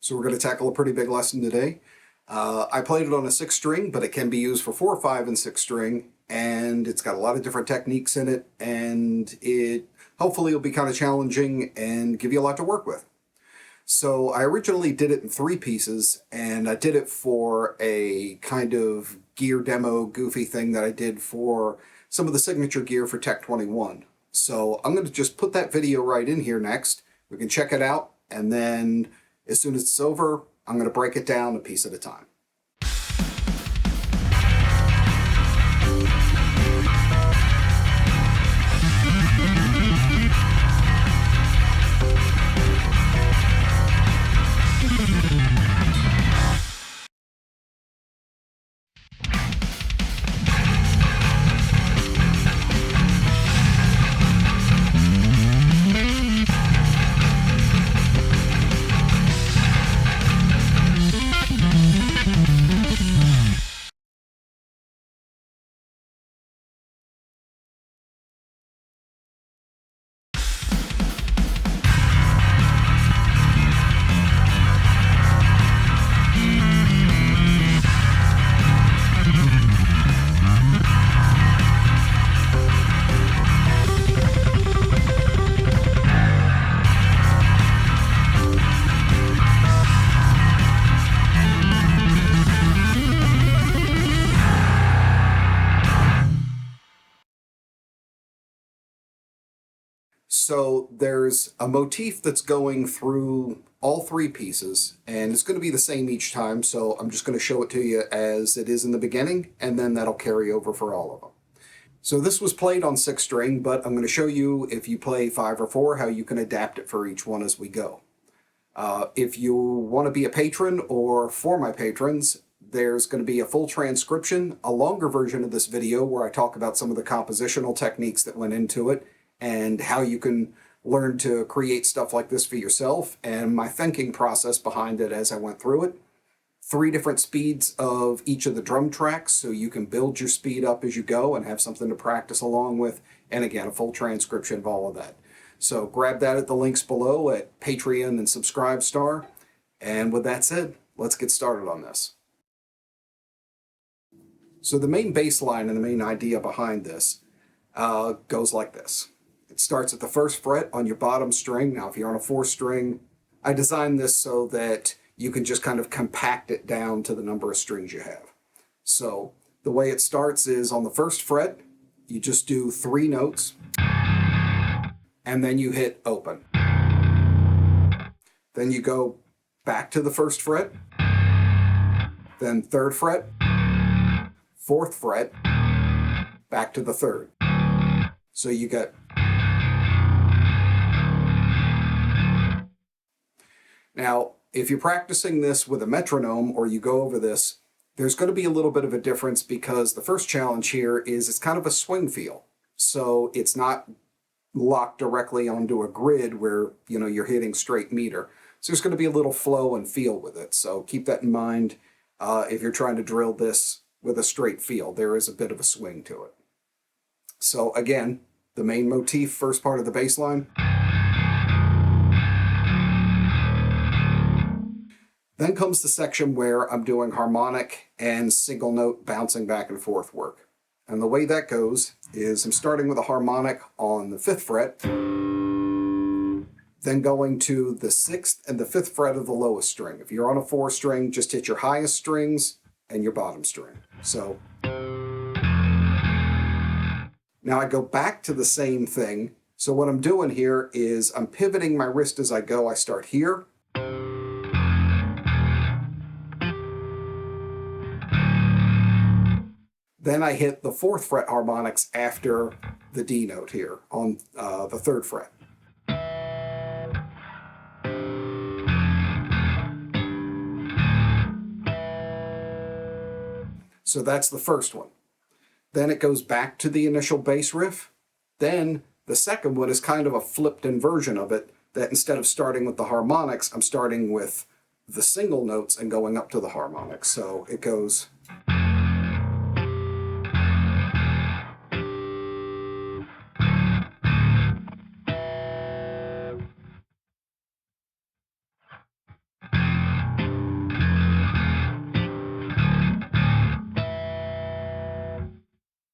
So we're going to tackle a pretty big lesson today. I played it on a 6 string, but it can be used for 4, 5, and 6 string, and it's got a lot of different techniques in it, and it hopefully will be kind of challenging and give you a lot to work with. So I originally did it in 3 pieces, and I did it for a kind of gear demo goofy thing that I did for some of the signature gear for Tech 21. So I'm going to just put that video right in here next. We can check it out, and then as soon as it's over, I'm going to break it down a piece at a time. So there's a motif that's going through all 3 pieces, and it's going to be the same each time, so I'm just going to show it to you as it is in the beginning, and then that'll carry over for all of them. So this was played on 6 string, but I'm going to show you if you play 5 or 4, how you can adapt it for each one as we go. If you want to be a patron, or for my patrons, there's going to be a full transcription, a longer version of this video where I talk about some of the compositional techniques that went into it, and how you can learn to create stuff like this for yourself, and my thinking process behind it as I went through it. 3 different speeds of each of the drum tracks, so you can build your speed up as you go and have something to practice along with, and again, a full transcription of all of that. So grab that at the links below at Patreon and Subscribestar, and with that said, let's get started on this. So the main bass line and the main idea behind this goes like this. It starts at the 1st fret on your bottom string. Now, if you're on a 4 string, I designed this so that you can just kind of compact it down to the number of strings you have. So the way it starts is on the 1st fret, you just do 3 notes, and then you hit open. Then you go back to the 1st fret, then 3rd fret, 4th fret, back to the 3rd. So you get. Now, if you're practicing this with a metronome or you go over this, there's going to be a little bit of a difference because the first challenge here is it's kind of a swing feel. So it's not locked directly onto a grid where, you know, you're hitting straight meter. So there's going to be a little flow and feel with it. So keep that in mind if you're trying to drill this with a straight feel. There is a bit of a swing to it. So again, the main motif, first part of the bass line. Then comes the section where I'm doing harmonic and single note bouncing back and forth work. And the way that goes is I'm starting with a harmonic on the 5th fret, then going to the 6th and the 5th fret of the lowest string. If you're on a 4 string, just hit your highest strings and your bottom string. So now I go back to the same thing. So what I'm doing here is I'm pivoting my wrist as I go. I start here. Then I hit the 4th fret harmonics after the D note here on the 3rd fret. So that's the first one. Then it goes back to the initial bass riff. Then the second one is kind of a flipped inversion of it, that instead of starting with the harmonics, I'm starting with the single notes and going up to the harmonics. So it goes.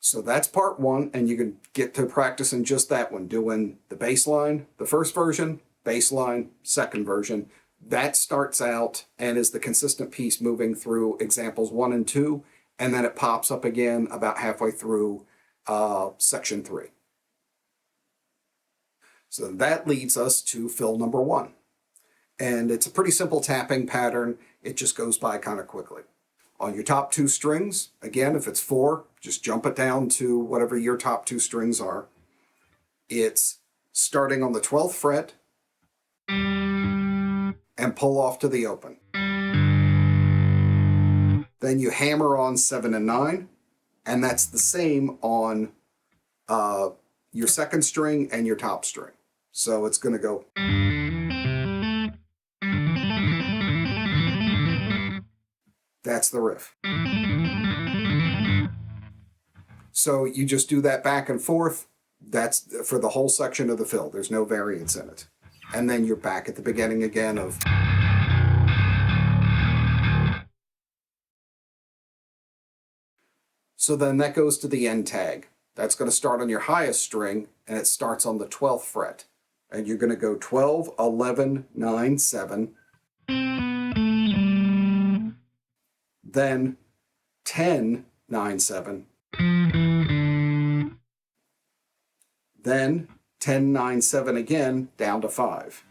So that's part one, and you can get to practicing just that one, doing the bass line, the first version, bass line, second version. That starts out and is the consistent piece moving through examples 1 and 2, and then it pops up again about halfway through section 3. So that leads us to fill number 1. And it's a pretty simple tapping pattern. It just goes by kind of quickly. On your top 2 strings, again, if it's 4, just jump it down to whatever your top 2 strings are. It's starting on the 12th fret and pull off to the open. Then you hammer on 7 and 9, and that's the same on your second string and your top string. So it's going to go. That's the riff. So you just do that back and forth. That's for the whole section of the fill. There's no variance in it. And then you're back at the beginning again of. So then that goes to the end tag. That's going to start on your highest string, and it starts on the 12th fret. And you're going to go 12, 11, 9, 7. Then 10, 9, 7. Then 10, 9, 7 again, down to 5.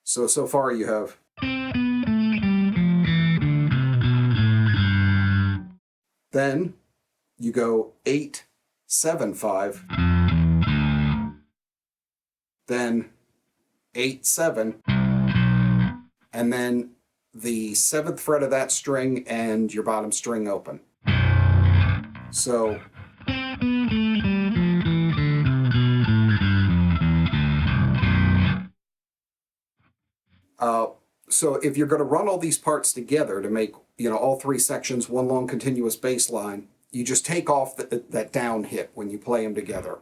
So far you have. Then you go 8, 7, 5. Then 8, 7. And then the 7th fret of that string and your bottom string open. So so if you're going to run all these parts together to make, all 3 sections one long continuous bass line, you just take off that down hit when you play them together,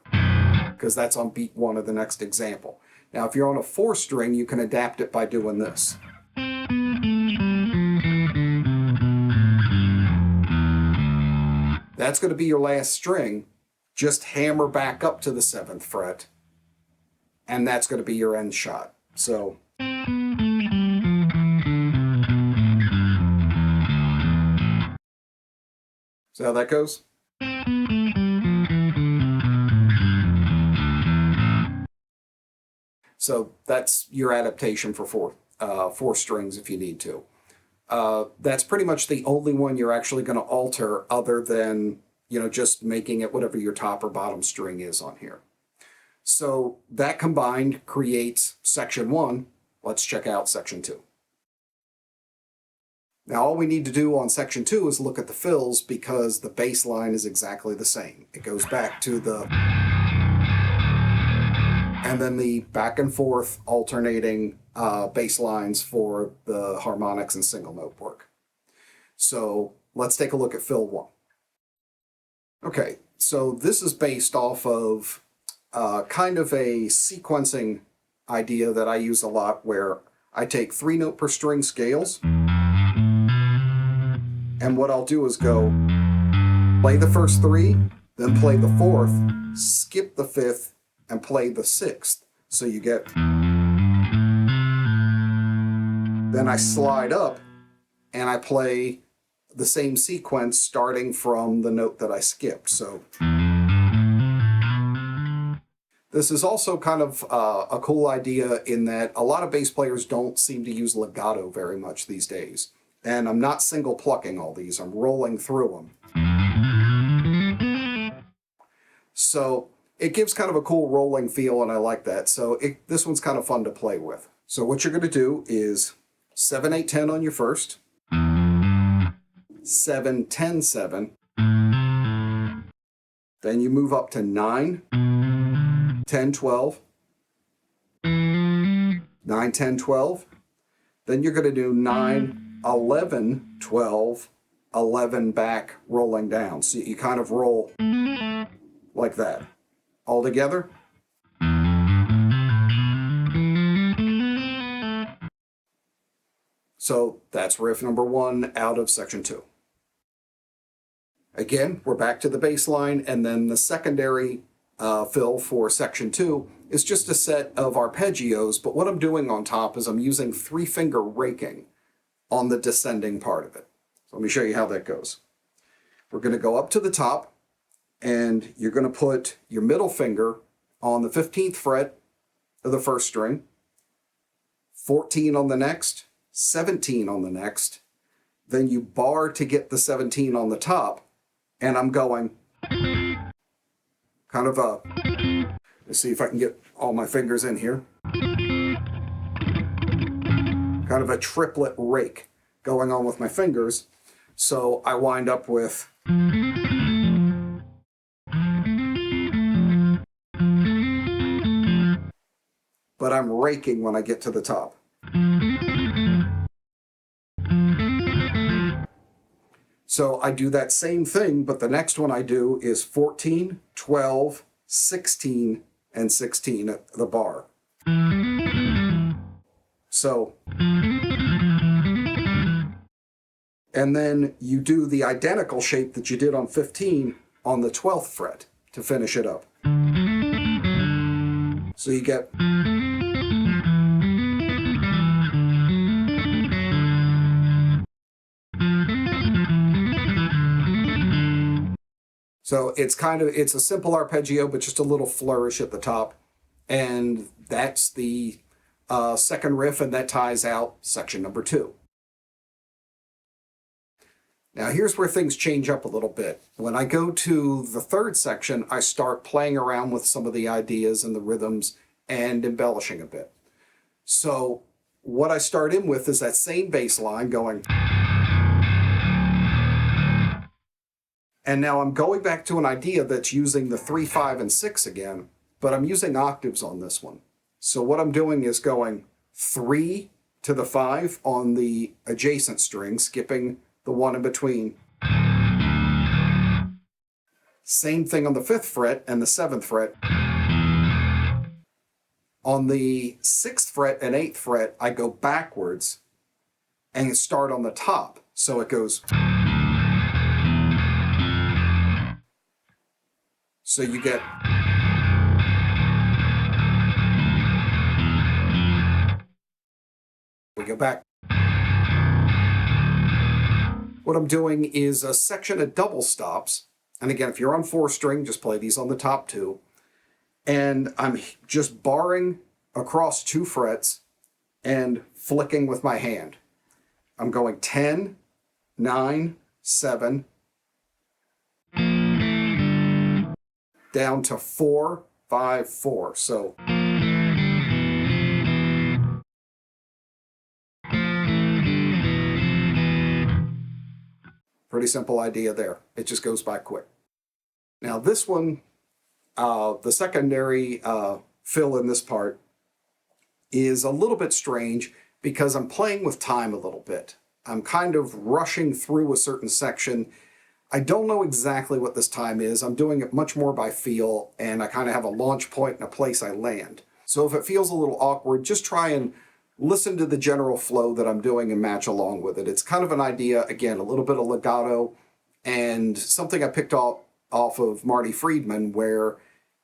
because that's on beat 1 of the next example. Now, if you're on a 4 string, you can adapt it by doing this. That's going to be your last string. Just hammer back up to the 7th fret, and that's going to be your end shot. So. See how that goes? So that's your adaptation for 4 strings if you need to. That's pretty much the only one you're actually going to alter, other than, just making it whatever your top or bottom string is on here. So that combined creates section 1. Let's check out section 2. Now all we need to do on section 2 is look at the fills, because the bass line is exactly the same. It goes back to the, and then the back and forth alternating bass lines for the harmonics and single note work. So let's take a look at fill 1. Okay, so this is based off of kind of a sequencing idea that I use a lot, where I take 3 note per string scales, and what I'll do is go play the first 3, then play the 4th, skip the 5th, and play the 6th. So you get. Then I slide up and I play the same sequence starting from the note that I skipped. So this is also kind of a cool idea in that a lot of bass players don't seem to use legato very much these days. And I'm not single plucking all these, I'm rolling through them. So it gives kind of a cool rolling feel, and I like that. So this one's kind of fun to play with. So what you're going to do is 7, 8, 10 on your first, 7, 10, 7. Then you move up to 9, 10, 12, 9, 10, 12. Then you're going to do 9, 11, 12, 11 back, rolling down. So you kind of roll like that. All together. So that's riff number 1 out of section 2. Again, we're back to the bass line, and then the secondary fill for section 2 is just a set of arpeggios, but what I'm doing on top is I'm using 3-finger raking on the descending part of it. So let me show you how that goes. We're going to go up to the top, and you're going to put your middle finger on the 15th fret of the first string, 14 on the next, 17 on the next, then you bar to get the 17 on the top, and I'm going kind of a, let's see if I can get all my fingers in here, kind of a triplet rake going on with my fingers. So I wind up with but I'm raking when I get to the top. So I do that same thing, but the next one I do is 14, 12, 16, and 16 at the bar. So, and then you do the identical shape that you did on 15 on the 12th fret to finish it up. So you get so it's a simple arpeggio, but just a little flourish at the top. And that's the second riff, and that ties out section number 2. Now here's where things change up a little bit. When I go to the third section, I start playing around with some of the ideas and the rhythms and embellishing a bit. So what I start in with is that same bass line going. And now I'm going back to an idea that's using the 3, 5, and 6 again, but I'm using octaves on this one. So what I'm doing is going 3 to the 5 on the adjacent string, skipping the one in between. Same thing on the 5th fret and the 7th fret. On the 6th fret and 8th fret, I go backwards and start on the top. So it goes. So you get. We go back. What I'm doing is a section of double stops. And again, if you're on 4-string, just play these on the top 2. And I'm just barring across 2 frets and flicking with my hand. I'm going 10, 9, 7, down to 4, 5, 4. So pretty simple idea there. It just goes by quick. Now this one, the secondary fill in this part is a little bit strange because I'm playing with time a little bit. I'm kind of rushing through a certain section. I don't know exactly what this time is. I'm doing it much more by feel, and I kind of have a launch point and a place I land. So if it feels a little awkward, just try and listen to the general flow that I'm doing and match along with it. It's kind of an idea, again, a little bit of legato, and something I picked off of Marty Friedman, where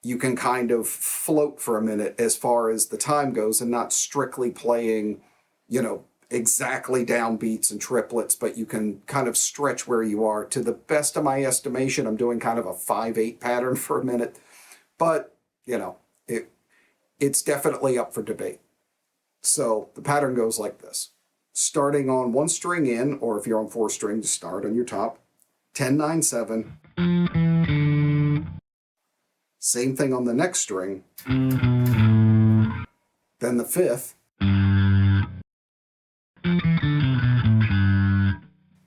you can kind of float for a minute as far as the time goes and not strictly playing, exactly downbeats and triplets, but you can kind of stretch where you are. To the best of my estimation, I'm doing kind of a 5/8 pattern for a minute, but it's definitely up for debate. So the pattern goes like this. Starting on 1 string in, or if you're on 4-string, just start on your top. 10, 9, 7. Same thing on the next string. Then the 5th.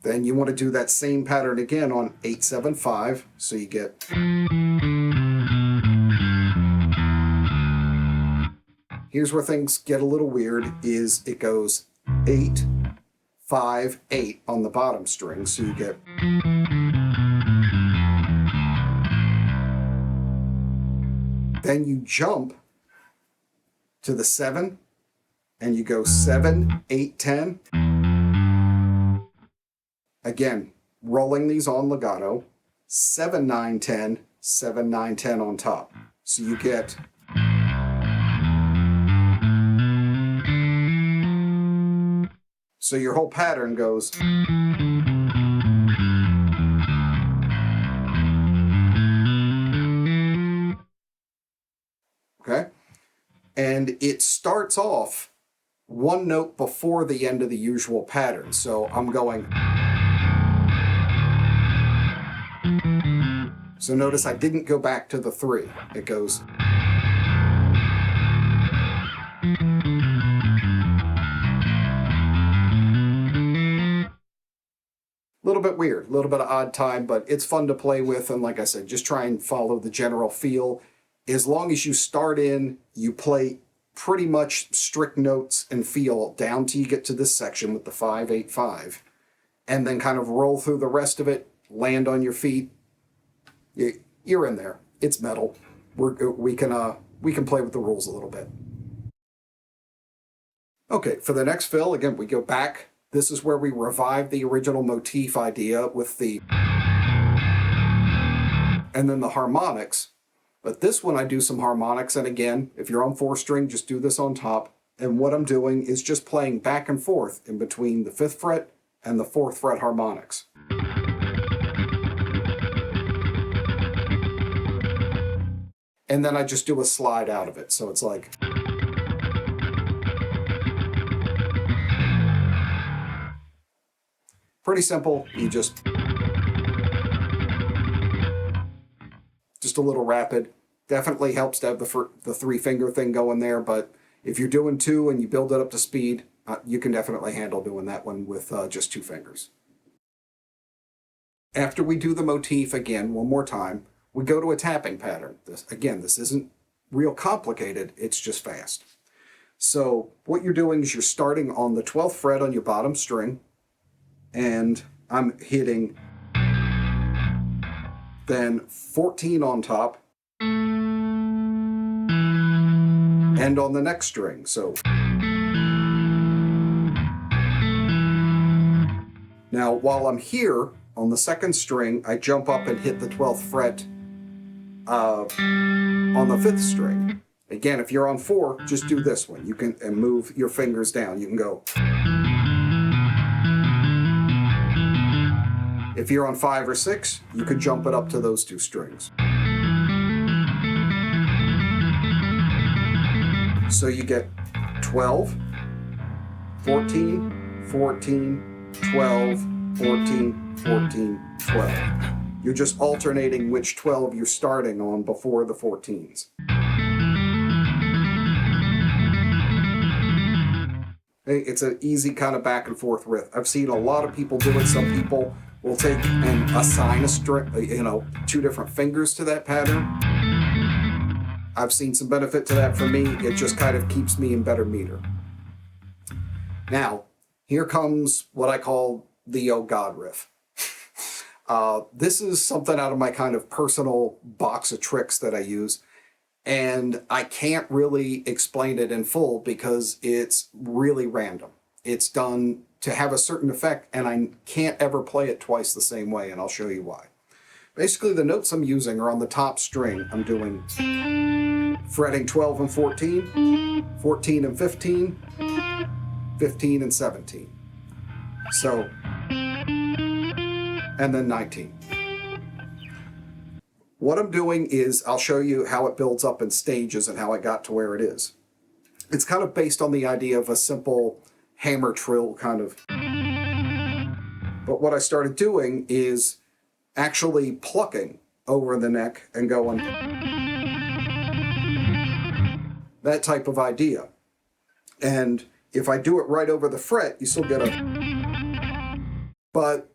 Then you want to do that same pattern again on 8, 7, 5. So you get. Here's where things get a little weird, is it goes 8, 5, 8 on the bottom string. So you get. Then you jump to the 7, and you go 7, 8, 10. Again, rolling these on legato. 7, 9, 10, 7, 9, 10 on top. So you get so your whole pattern goes okay? And it starts off one note before the end of the usual pattern. So I'm going. So notice I didn't go back to the 3. It goes. A little bit weird, a little bit of odd time, but it's fun to play with. And like I said, just try and follow the general feel. As long as you start in, you play pretty much strict notes and feel down till you get to this section with the 5, 8, 5, and then kind of roll through the rest of it, land on your feet. You're in there. It's metal. We can play with the rules a little bit. Okay, for the next fill, again, we go back. This is where we revive the original motif idea with the and then the harmonics. But this one I do some harmonics, and again, if you're on 4-string, just do this on top. And what I'm doing is just playing back and forth in between the 5th fret and the 4th fret harmonics. And then I just do a slide out of it. So it's like. Pretty simple. You just a little rapid. Definitely helps to have the 3-finger thing going there, but if you're doing 2 and you build it up to speed, you can definitely handle doing that one with just 2 fingers. After we do the motif again one more time, we go to a tapping pattern. This isn't real complicated, it's just fast. So what you're doing is you're starting on the 12th fret on your bottom string, and I'm hitting then 14 on top, and on the next string. So now while I'm here on the 2nd string, I jump up and hit the 12th fret on the 5th string. Again, if you're on 4, just do this one. You can and move your fingers down. You can go. If you're on 5 or 6, you could jump it up to those 2 strings. So you get 12, 14, 14, 12, 14, 14, 12. You're just alternating which 12 you're starting on before the 14s. It's an easy kind of back and forth riff. I've seen a lot of people do it. Some people will take and assign a string, 2 different fingers to that pattern. I've seen some benefit to that for me. It just kind of keeps me in better meter. Now, here comes what I call the Oh God riff. This is something out of my kind of personal box of tricks that I use. And I can't really explain it in full because it's really random. It's done to have a certain effect, and I can't ever play it twice the same way, and I'll show you why. Basically, the notes I'm using are on the top string. I'm doing fretting 12 and 14, 14 and 15, 15 and 17. So, and then 19. What I'm doing is I'll show you how it builds up in stages and how it got to where it is. It's kind of based on the idea of a simple hammer trill kind of. But what I started doing is actually plucking over the neck and going. That type of idea. And if I do it right over the fret, you still get a. But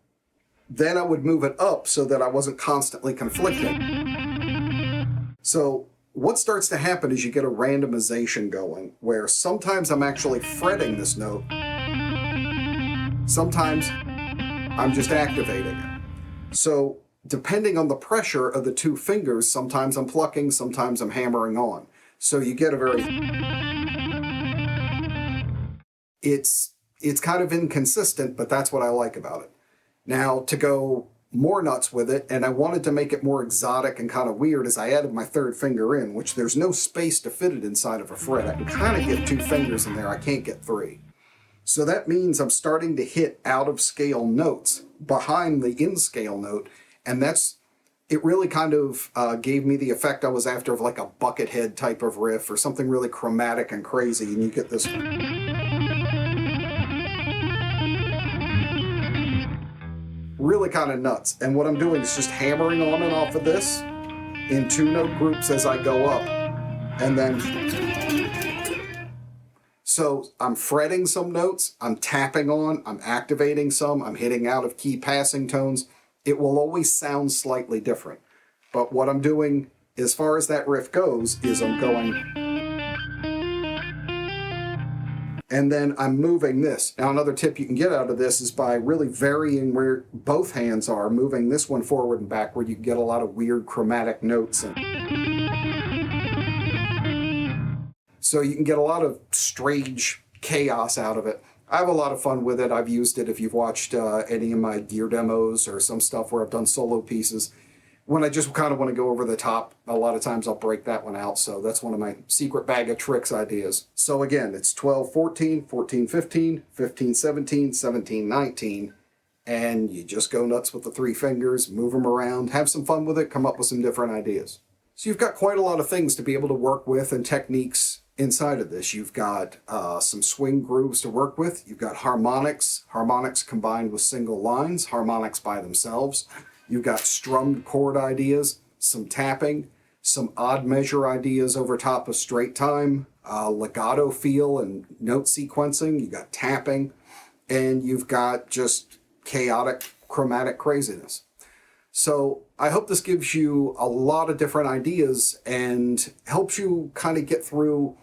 then I would move it up so that I wasn't constantly conflicting. So what starts to happen is you get a randomization going where sometimes I'm actually fretting this note. Sometimes I'm just activating it. So depending on the pressure of the 2 fingers, sometimes I'm plucking, sometimes I'm hammering on. So you get a very. It's kind of inconsistent, but that's what I like about it. Now, to go more nuts with it, and I wanted to make it more exotic and kind of weird as I added my third finger in, which there's no space to fit it inside of a fret. I can kind of get 2 fingers in there, I can't get 3. So that means I'm starting to hit out of scale notes behind the in scale note, and it really kind of gave me the effect I was after of like a Buckethead type of riff or something really chromatic and crazy, and you get this really kind of nuts. And what I'm doing is just hammering on and off of this in 2-note groups as I go up, and then so I'm fretting some notes, I'm tapping on, I'm activating some, I'm hitting out of key passing tones. It will always sound slightly different. But what I'm doing as far as that riff goes is I'm going, and then I'm moving this. Now another tip you can get out of this is by really varying where both hands are, moving this one forward and backward, you can get a lot of weird chromatic notes. So you can get a lot of strange chaos out of it. I have a lot of fun with it. I've used it if you've watched any of my gear demos or some stuff where I've done solo pieces. When I just kind of want to go over the top, a lot of times I'll break that one out. So that's one of my secret bag of tricks ideas. So again, it's 12, 14, 14, 15, 15, 17, 17, 19. And you just go nuts with the 3 fingers, move them around, have some fun with it, come up with some different ideas. So you've got quite a lot of things to be able to work with and techniques inside of this. You've got some swing grooves to work with. You've got harmonics, harmonics combined with single lines, harmonics by themselves. You've got strummed chord ideas, some tapping, some odd measure ideas over top of straight time, legato feel and note sequencing. You've got tapping, and you've got just chaotic chromatic craziness. So I hope this gives you a lot of different ideas and helps you kind of get through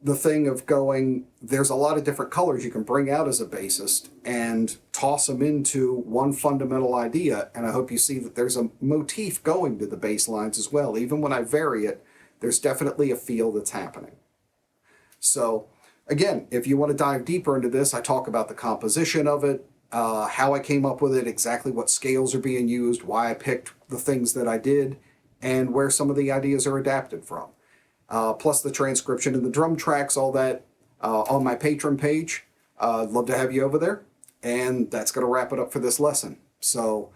the thing of going, there's a lot of different colors you can bring out as a bassist and toss them into one fundamental idea. And I hope you see that there's a motif going to the bass lines as well. Even when I vary it, there's definitely a feel that's happening. So again, if you want to dive deeper into this, I talk about the composition of it, how I came up with it, exactly what scales are being used, why I picked the things that I did, and where some of the ideas are adapted from. Plus the transcription and the drum tracks, all that on my Patreon page. I'd love to have you over there. And that's going to wrap it up for this lesson. So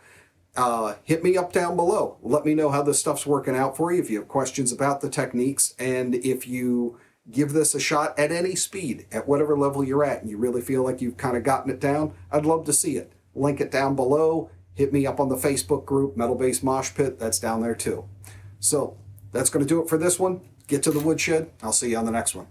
hit me up down below. Let me know how this stuff's working out for you, if you have questions about the techniques, and if you give this a shot at any speed, at whatever level you're at, and you really feel like you've kind of gotten it down, I'd love to see it. Link it down below. Hit me up on the Facebook group, Metal Bass Mosh Pit. That's down there too. So that's going to do it for this one. Get to the woodshed. I'll see you on the next one.